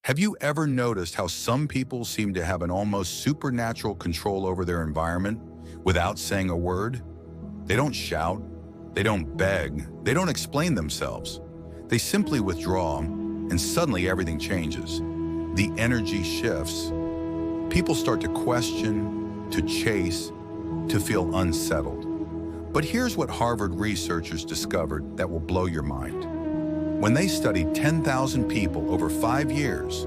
Have you ever noticed how some people seem to have an almost supernatural control over their environment without saying a word? They don't shout, they don't beg, they don't explain themselves. They simply withdraw, and suddenly everything changes. The energy shifts. People start to question, to chase, to feel unsettled. But here's what Harvard researchers discovered that will blow your mind. When they studied 10,000 people over 5 years,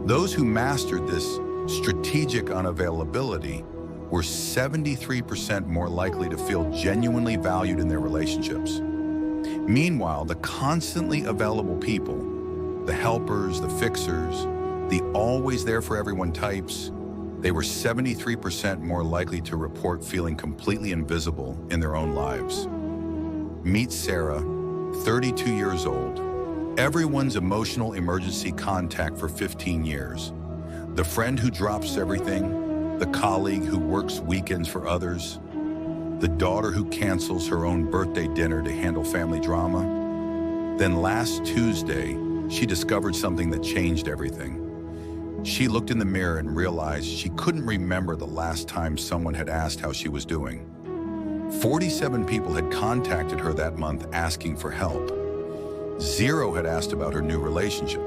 those who mastered this strategic unavailability were 73% more likely to feel genuinely valued in their relationships. Meanwhile, the constantly available people, the helpers, the fixers, the always there for everyone types, they were 73% more likely to report feeling completely invisible in their own lives. Meet Sarah, 32 years old, everyone's emotional emergency contact for 15 years. The friend who drops everything, the colleague who works weekends for others, the daughter who cancels her own birthday dinner to handle family drama. Then last Tuesday, she discovered something that changed everything. She looked in the mirror and realized she couldn't remember the last time someone had asked how she was doing. 47 people had contacted her that month asking for help. 0 had asked about her new relationship.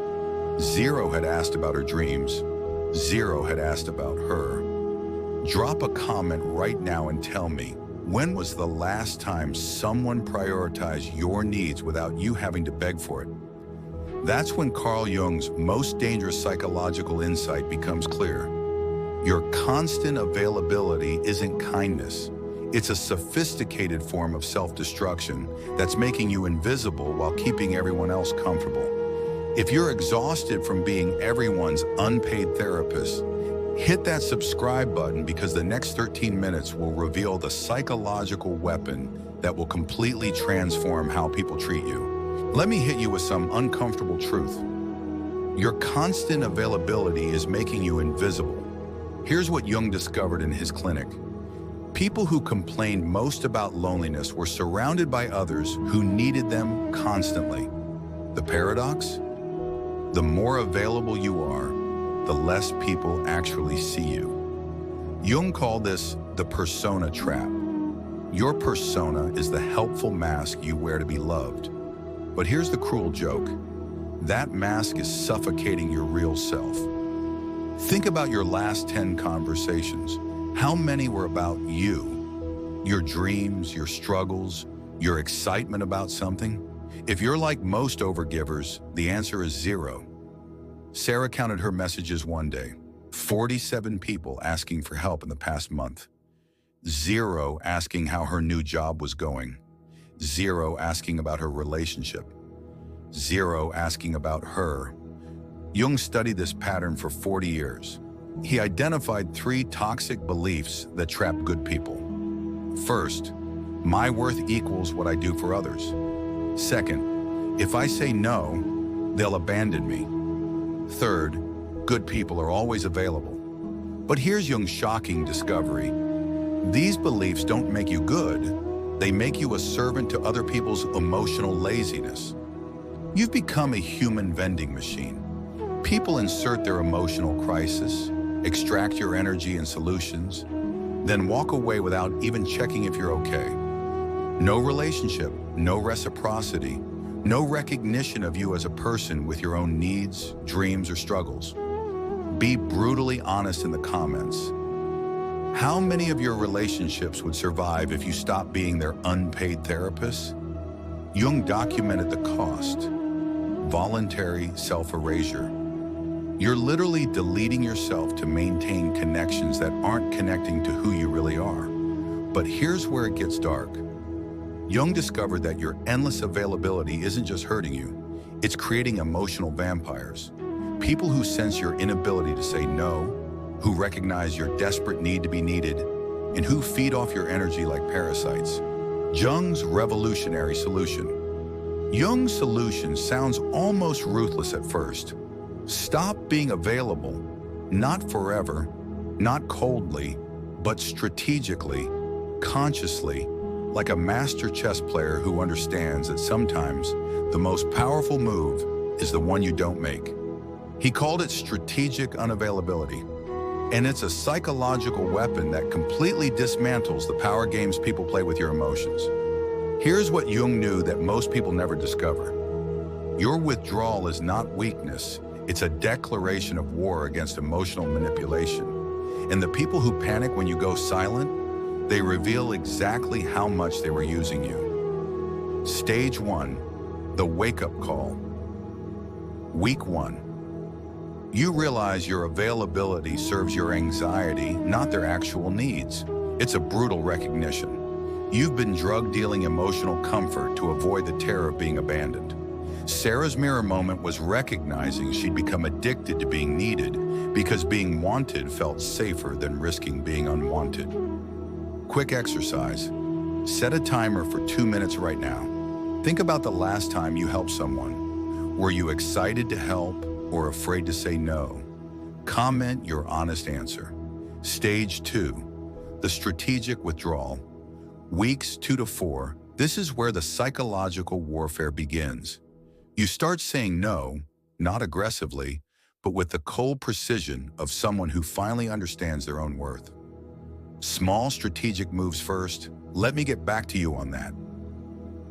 0 had asked about her dreams. 0 had asked about her. Drop a comment right now and tell me, when was the last time someone prioritized your needs without you having to beg for it? That's when Carl Jung's most dangerous psychological insight becomes clear. Your constant availability isn't kindness. It's a sophisticated form of self-destruction that's making you invisible while keeping everyone else comfortable. If you're exhausted from being everyone's unpaid therapist, hit that subscribe button because the next 13 minutes will reveal the psychological weapon that will completely transform how people treat you. Let me hit you with some uncomfortable truth. Your constant availability is making you invisible. Here's what Jung discovered in his clinic. People who complained most about loneliness were surrounded by others who needed them constantly. The paradox? The more available you are, the less people actually see you. Jung called this the persona trap. Your persona is the helpful mask you wear to be loved. But here's the cruel joke. That mask is suffocating your real self. Think about your last 10 conversations. How many were about you? Your dreams, your struggles, your excitement about something? If you're like most overgivers, the answer is 0. Sarah counted her messages one day. 47 people asking for help in the past month. 0 asking how her new job was going. 0 asking about her relationship. 0 asking about her. Jung studied this pattern for 40 years. He identified 3 toxic beliefs that trap good people. First, my worth equals what I do for others. Second, if I say no, they'll abandon me. Third, good people are always available. But here's Jung's shocking discovery. These beliefs don't make you good. They make you a servant to other people's emotional laziness. You've become a human vending machine. People insert their emotional crisis, extract your energy and solutions, then walk away without even checking if you're okay. No relationship, no reciprocity, no recognition of you as a person with your own needs, dreams, or struggles. Be brutally honest in the comments. How many of your relationships would survive if you stopped being their unpaid therapist? Jung documented the cost. Voluntary self-erasure. You're literally deleting yourself to maintain connections that aren't connecting to who you really are. But here's where it gets dark. Jung discovered that your endless availability isn't just hurting you, it's creating emotional vampires. People who sense your inability to say no, who recognize your desperate need to be needed, and who feed off your energy like parasites. Jung's revolutionary solution. Jung's solution sounds almost ruthless at first. Stop being available, not forever, not coldly, but strategically, consciously, like a master chess player who understands that sometimes the most powerful move is the one you don't make. He called it strategic unavailability, and it's a psychological weapon that completely dismantles the power games people play with your emotions. Here's what Jung knew that most people never discover. Your withdrawal is not weakness, it's a declaration of war against emotional manipulation. And the people who panic when you go silent, they reveal exactly how much they were using you. Stage 1, the wake-up call. Week 1. You realize your availability serves your anxiety, not their actual needs. It's a brutal recognition. You've been drug-dealing emotional comfort to avoid the terror of being abandoned. Sarah's mirror moment was recognizing she'd become addicted to being needed because being wanted felt safer than risking being unwanted. Quick exercise. Set a timer for 2 minutes right now. Think about the last time you helped someone. Were you excited to help or afraid to say no? Comment your honest answer. Stage 2, the strategic withdrawal. Weeks 2 to 4, this is where the psychological warfare begins. You start saying no, not aggressively, but with the cold precision of someone who finally understands their own worth. Small strategic moves first. Let me get back to you on that.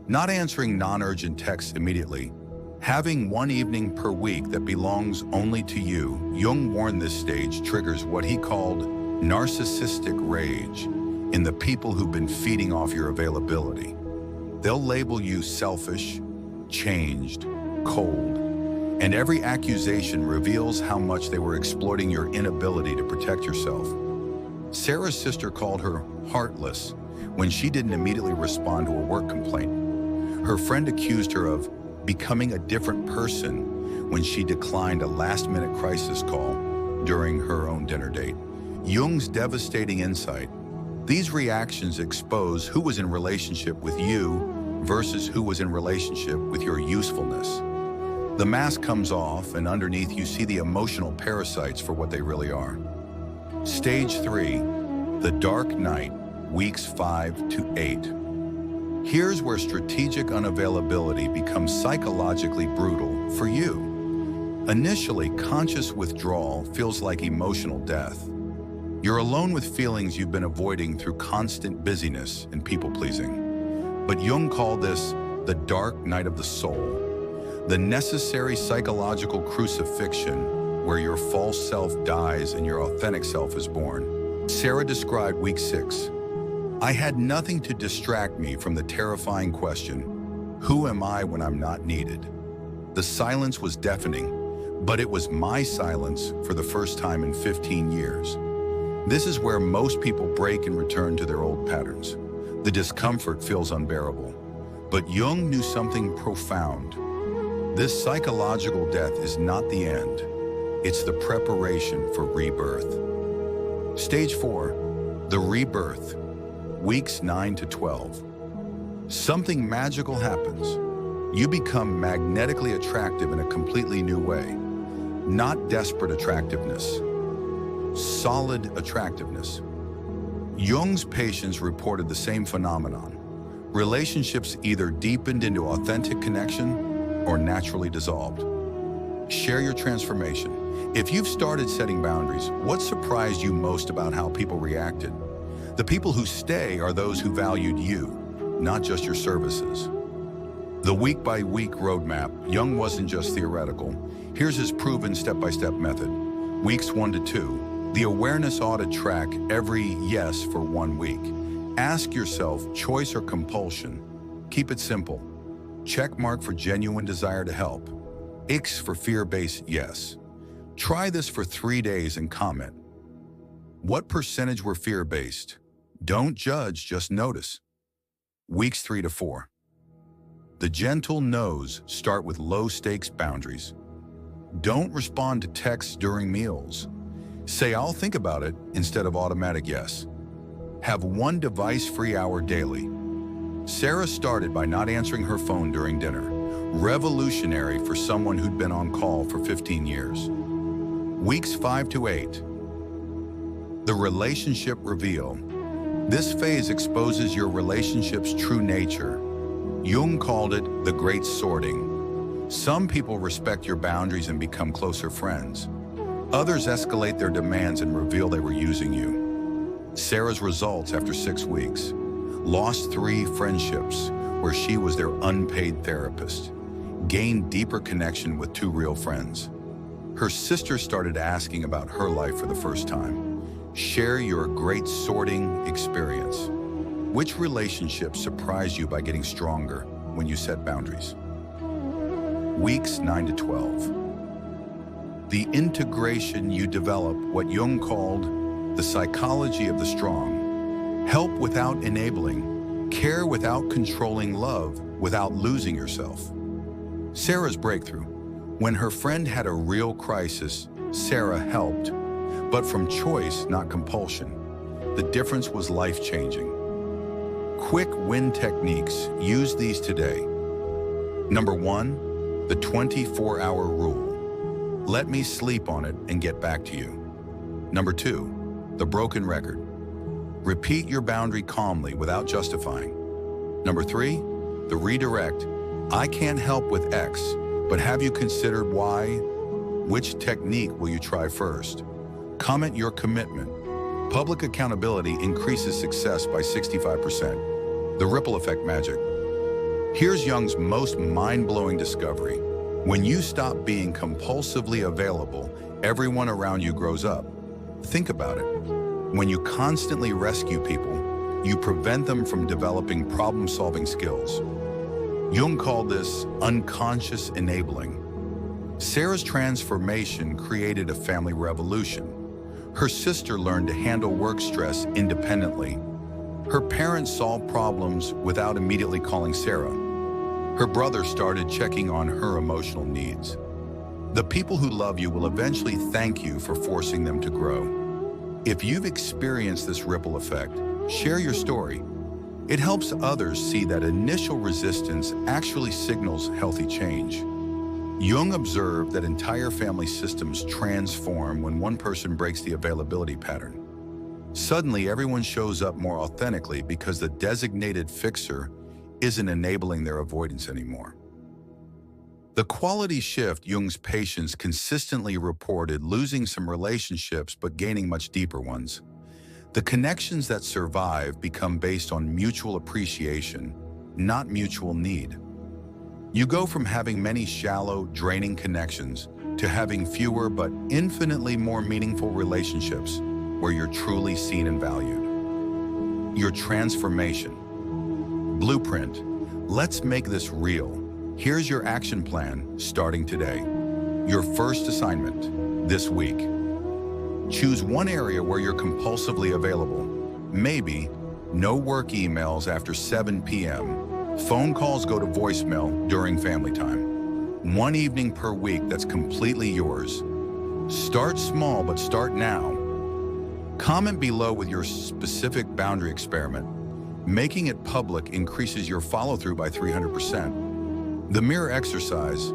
Not answering non-urgent texts immediately. Having one evening per week that belongs only to you. Jung warned this stage triggers what he called narcissistic rage in the people who've been feeding off your availability. They'll label you selfish, changed, cold, and every accusation reveals how much they were exploiting your inability to protect yourself. Sarah's sister called her heartless when she didn't immediately respond to a work complaint. Her friend accused her of becoming a different person when she declined a last-minute crisis call during her own dinner date. Jung's devastating insight. These reactions expose who was in relationship with you versus who was in relationship with your usefulness. The mask comes off, and underneath you see the emotional parasites for what they really are. Stage 3, the dark night, weeks 5 to 8. Here's where strategic unavailability becomes psychologically brutal for you. Initially, conscious withdrawal feels like emotional death. You're alone with feelings you've been avoiding through constant busyness and people-pleasing. But Jung called this the dark night of the soul, the necessary psychological crucifixion where your false self dies and your authentic self is born. Sarah described week 6. I had nothing to distract me from the terrifying question, who am I when I'm not needed? The silence was deafening, but it was my silence for the first time in 15 years. This is where most people break and return to their old patterns. The discomfort feels unbearable. But Jung knew something profound. This psychological death is not the end. It's the preparation for rebirth. Stage 4, the rebirth, weeks 9 to 12. Something magical happens. You become magnetically attractive in a completely new way. Not desperate attractiveness. Solid attractiveness. Jung's patients reported the same phenomenon. Relationships either deepened into authentic connection or naturally dissolved. Share your transformation. If you've started setting boundaries, what surprised you most about how people reacted? The people who stay are those who valued you, not just your services. The week-by-week roadmap. Jung wasn't just theoretical. Here's his proven step-by-step method. Weeks 1 to 2. The awareness audit track every yes for 1 week. Ask yourself, choice or compulsion? Keep it simple. Check mark for genuine desire to help. X for fear-based yes. Try this for 3 days and comment. What percentage were fear-based? Don't judge, just notice. Weeks 3 to 4. The gentle no's start with low-stakes boundaries. Don't respond to texts during meals. Say, I'll think about it, instead of automatic yes. Have 1 device-free hour daily. Sarah started by not answering her phone during dinner. Revolutionary for someone who'd been on call for 15 years. Weeks 5 to 8. The relationship reveal. This phase exposes your relationship's true nature. Jung called it the great sorting. Some people respect your boundaries and become closer friends. Others escalate their demands and reveal they were using you. Sarah's results after 6 weeks: lost 3 friendships where she was their unpaid therapist, gained deeper connection with 2 real friends. Her sister started asking about her life for the first time. Share your great sorting experience. Which relationships surprised you by getting stronger when you set boundaries? Weeks 9 to 12. The integration you develop, what Jung called the psychology of the strong. Help without enabling, care without controlling, love without losing yourself. Sarah's breakthrough. When her friend had a real crisis, Sarah helped, but from choice, not compulsion. The difference was life-changing. Quick win techniques. Use these today. Number 1, the 24-hour rule. Let me sleep on it and get back to you. Number 2, the broken record. Repeat your boundary calmly without justifying. Number 3, the redirect. I can't help with X, but have you considered Y? Which technique will you try first? Comment your commitment. Public accountability increases success by 65%. The ripple effect magic. Here's Jung's most mind-blowing discovery. When you stop being compulsively available, everyone around you grows up. Think about it. When you constantly rescue people, you prevent them from developing problem-solving skills. Jung called this unconscious enabling. Sarah's transformation created a family revolution. Her sister learned to handle work stress independently. Her parents solved problems without immediately calling Sarah. Her brother started checking on her emotional needs. The people who love you will eventually thank you for forcing them to grow. If you've experienced this ripple effect, share your story. It helps others see that initial resistance actually signals healthy change. Jung observed that entire family systems transform when one person breaks the availability pattern. Suddenly, everyone shows up more authentically because the designated fixer isn't enabling their avoidance anymore. The quality shift. Jung's patients consistently reported losing some relationships but gaining much deeper ones. The connections that survive become based on mutual appreciation, not mutual need. You go from having many shallow, draining connections to having fewer but infinitely more meaningful relationships where you're truly seen and valued. Your transformation. Blueprint. Let's make this real. Here's your action plan starting today. Your first assignment this week. Choose one area where you're compulsively available. Maybe no work emails after 7 p.m. Phone calls go to voicemail during family time. One evening per week that's completely yours. Start small, but start now. Comment below with your specific boundary experiment. Making it public increases your follow-through by 300%. The mirror exercise.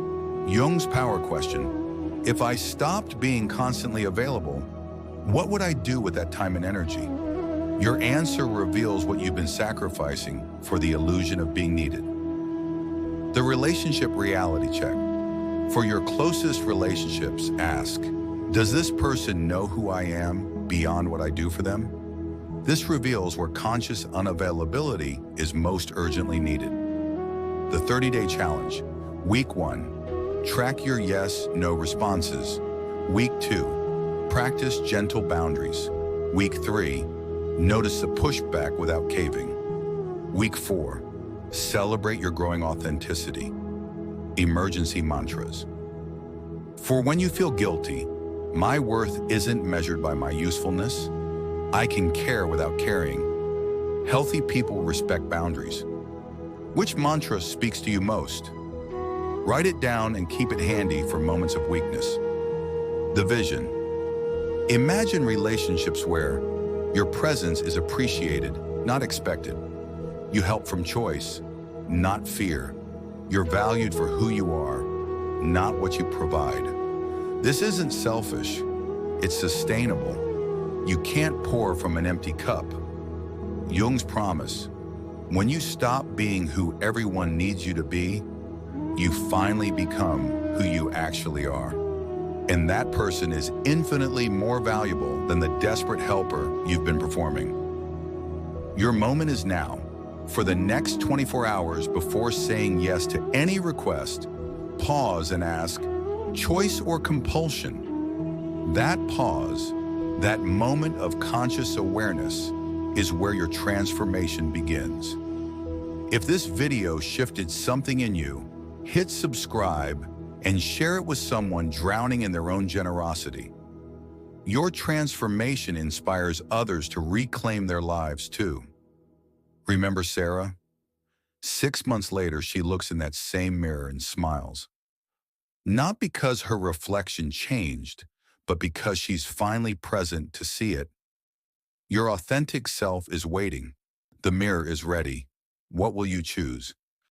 Jung's power question. If I stopped being constantly available, what would I do with that time and energy? Your answer reveals what you've been sacrificing for the illusion of being needed. The relationship reality check. For your closest relationships, ask, does this person know who I am beyond what I do for them? This reveals where conscious unavailability is most urgently needed. The 30-day challenge. Week 1, track your yes, no responses. Week 2, practice gentle boundaries. Week 3, notice the pushback without caving. Week 4, celebrate your growing authenticity. Emergency mantras. For when you feel guilty, my worth isn't measured by my usefulness. I can care without caring. Healthy people respect boundaries. Which mantra speaks to you most? Write it down and keep it handy for moments of weakness. The vision. Imagine relationships where your presence is appreciated, not expected. You help from choice, not fear. You're valued for who you are, not what you provide. This isn't selfish, it's sustainable. You can't pour from an empty cup. Jung's promise. When you stop being who everyone needs you to be, you finally become who you actually are. And that person is infinitely more valuable than the desperate helper you've been performing. Your moment is now. For the next 24 hours before saying yes to any request, pause and ask, choice or compulsion? That pause, that moment of conscious awareness, is where your transformation begins. If this video shifted something in you, hit subscribe and share it with someone drowning in their own generosity. Your transformation inspires others to reclaim their lives too. Remember Sarah? 6 months later, she looks in that same mirror and smiles. Not because her reflection changed, but because she's finally present to see it. Your authentic self is waiting. The mirror is ready. What will you choose?